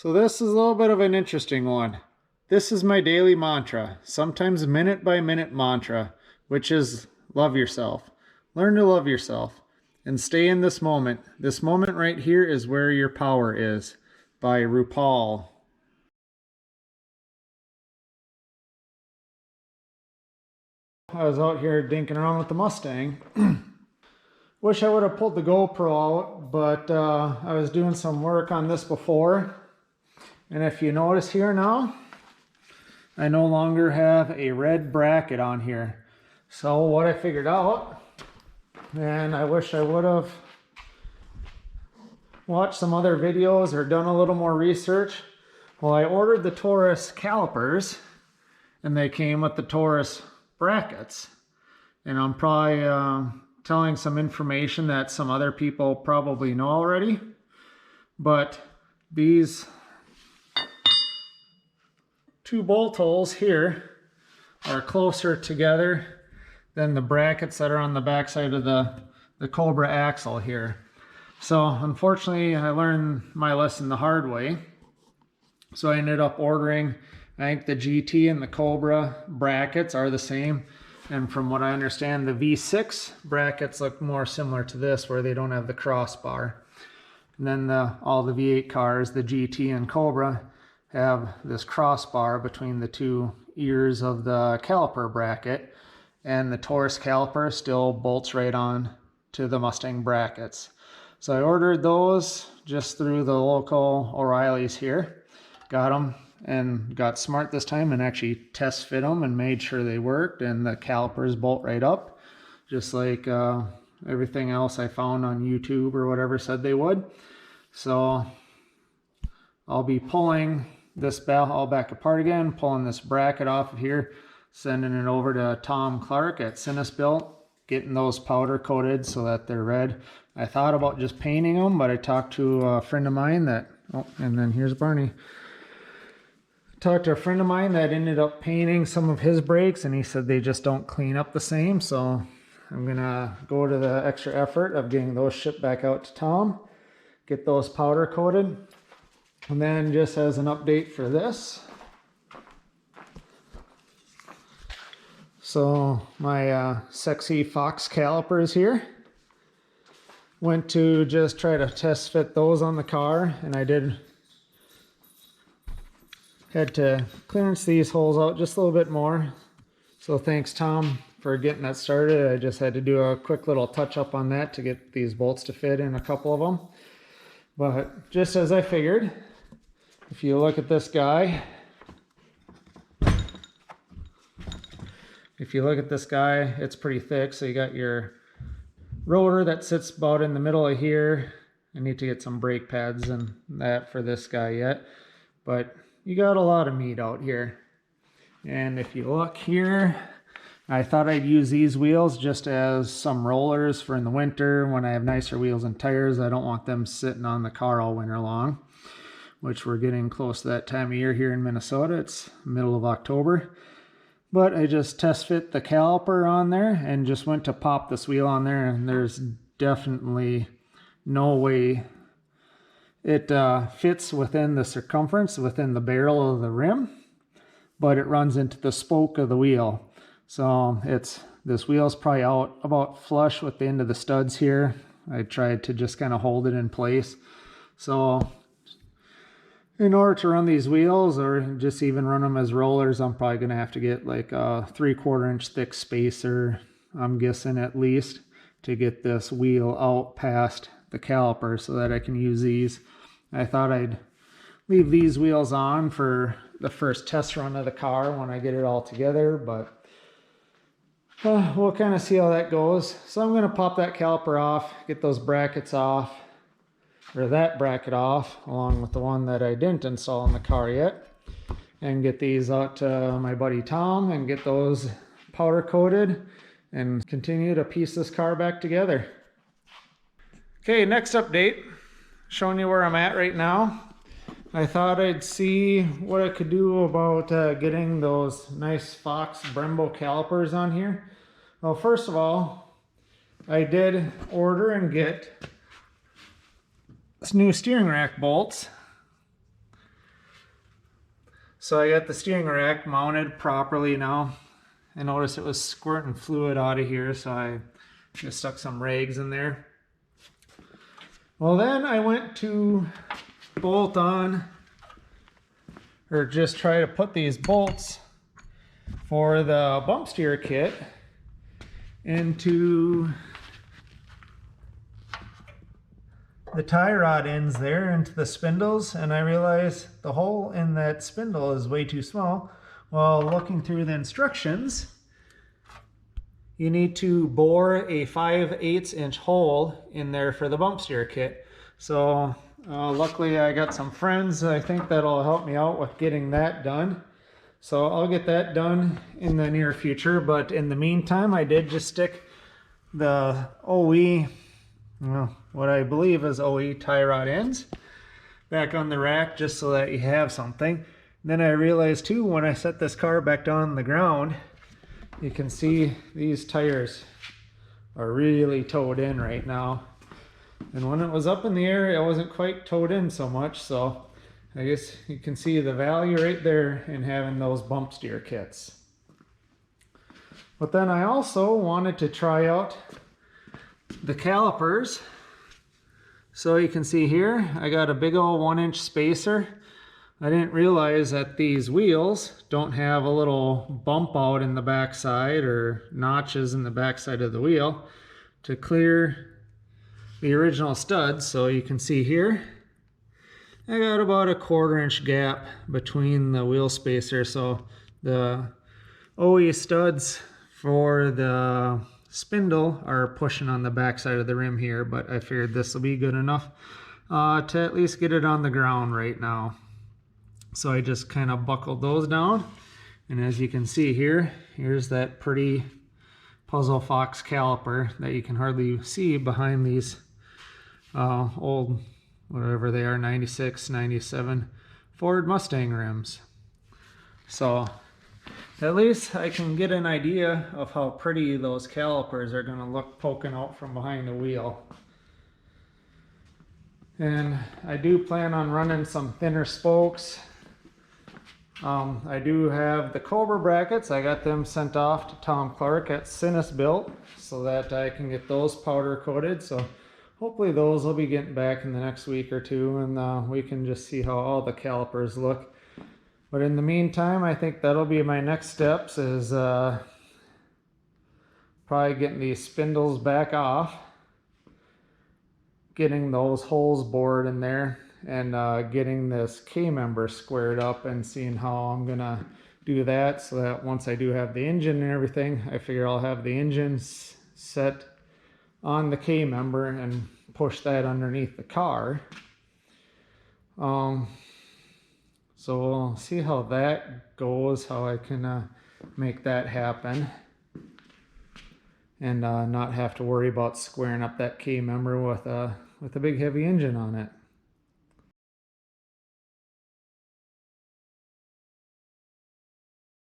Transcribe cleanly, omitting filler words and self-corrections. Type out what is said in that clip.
So this is a little bit of an interesting one. This is my daily mantra, sometimes minute by minute mantra, which is love yourself. Learn to love yourself and stay in this moment. This moment right here is where your power is, by RuPaul. I was out here dinking around with the Mustang. Wish I would have pulled the GoPro out, but I was doing some work on this before. And if you notice here now, I no longer have a red bracket on here. So what I figured out, and I wish I would have watched some other videos or done a little more research. Well, I ordered the Taurus calipers and they came with the Taurus brackets. And I'm probably telling some information that some other people probably know already. But these two bolt holes here are closer together than the brackets that are on the backside of the Cobra axle here. So unfortunately, I learned my lesson the hard way. So I ended up ordering, I think the GT and the Cobra brackets are the same. And from what I understand, the V6 brackets look more similar to this, where they don't have the crossbar. And then all the V8 cars, the GT and Cobra, have this crossbar between the two ears of the caliper bracket, and the Taurus caliper still bolts right on to the Mustang brackets. So I ordered those just through the local O'Reilly's here, got them, and got smart this time and actually test fit them and made sure they worked, and the calipers bolt right up, just like everything else I found on YouTube or whatever said they would. So I'll be pulling this all back apart again, pulling this bracket off of here, sending it over to Tom Clark at Built, getting those powder coated so that they're red. I thought about just painting them, but I talked to a friend of mine that, oh, and then here's Barney. Talked to a friend of mine that ended up painting some of his brakes, and he said they just don't clean up the same. So I'm gonna go to the extra effort of getting those shipped back out to Tom, get those powder coated. And then just as an update for this, so my sexy Fox calipers here, went to just try to test fit those on the car, and I had to clearance these holes out just a little bit more. So thanks, Tom, for getting that started. I just had to do a quick little touch up on that to get these bolts to fit in a couple of them. But just as I figured, if you look at this guy, it's pretty thick. So you got your rotor that sits about in the middle of here. I need to get some brake pads and that for this guy yet, but you got a lot of meat out here. And if you look here, I thought I'd use these wheels just as some rollers for in the winter when I have nicer wheels and tires. I don't want them sitting on the car all winter long, which we're getting close to that time of year here in Minnesota. It's middle of October. But I just test fit the caliper on there and just went to pop this wheel on there, and there's definitely no way it fits within the circumference, within the barrel of the rim, but it runs into the spoke of the wheel. So this wheel's probably out about flush with the end of the studs here. I tried to just kind of hold it in place. So in order to run these wheels, or just even run them as rollers, I'm probably going to have to get like a 3/4 inch thick spacer, I'm guessing at least, to get this wheel out past the caliper so that I can use these. I thought I'd leave these wheels on for the first test run of the car when I get it all together, but we'll kind of see how that goes. So I'm going to pop that caliper off, get those brackets off, or that bracket off, along with the one that I didn't install in the car yet, and get these out to my buddy Tom and get those powder coated and continue to piece this car back together. Okay, next update, showing you where I'm at right now. I thought I'd see what I could do about getting those nice Fox Brembo calipers on here. Well, first of all, I did order and get this new steering rack bolts So I got the steering rack mounted properly now. I noticed it was squirting fluid out of here, so I just stuck some rags in there. Well, then I went to bolt on, or just try to put these bolts for the bump steer kit into the tie rod ends there, into the spindles, and I realized the hole in that spindle is way too small. While looking through the instructions, you need to bore a 5/8 inch hole in there for the bump steer kit. So luckily I got some friends I think that'll help me out with getting that done. So I'll get that done in the near future, but in the meantime I did just stick the OE, what I believe is OE tie rod ends back on the rack just so that you have something. Then I realized too, when I set this car back down on the ground, you can see these tires are really towed in right now. And when it was up in the air, it wasn't quite towed in so much, so I guess you can see the value right there in having those bump steer kits. But then I also wanted to try out the calipers. So you can see here, I got a big old 1-inch spacer. I didn't realize that these wheels don't have a little bump out in the backside or notches in the backside of the wheel to clear the original studs. So you can see here, I got about a 1/4 inch gap between the wheel spacer. So the OE studs for the spindle are pushing on the backside of the rim here, but I figured this will be good enough to at least get it on the ground right now. So I just kind of buckled those down, and as you can see here, here's that pretty Puzzle Fox caliper that you can hardly see behind these old, whatever they are, 96, 97 Ford Mustang rims. So at least I can get an idea of how pretty those calipers are going to look poking out from behind the wheel. And I do plan on running some thinner spokes. I do have the Cobra brackets. I got them sent off to Tom Clark at Sinus Built so that I can get those powder coated. So hopefully those will be getting back in the next week or two, and we can just see how all the calipers look. But in the meantime, I think that'll be my next steps, is probably getting these spindles back off, getting those holes bored in there, and getting this K-member squared up and seeing how I'm gonna do that, so that once I do have the engine and everything, I figure I'll have the engine set on the K-member and push that underneath the car. So we'll see how that goes, how I can make that happen and not have to worry about squaring up that K-member with a big heavy engine on it.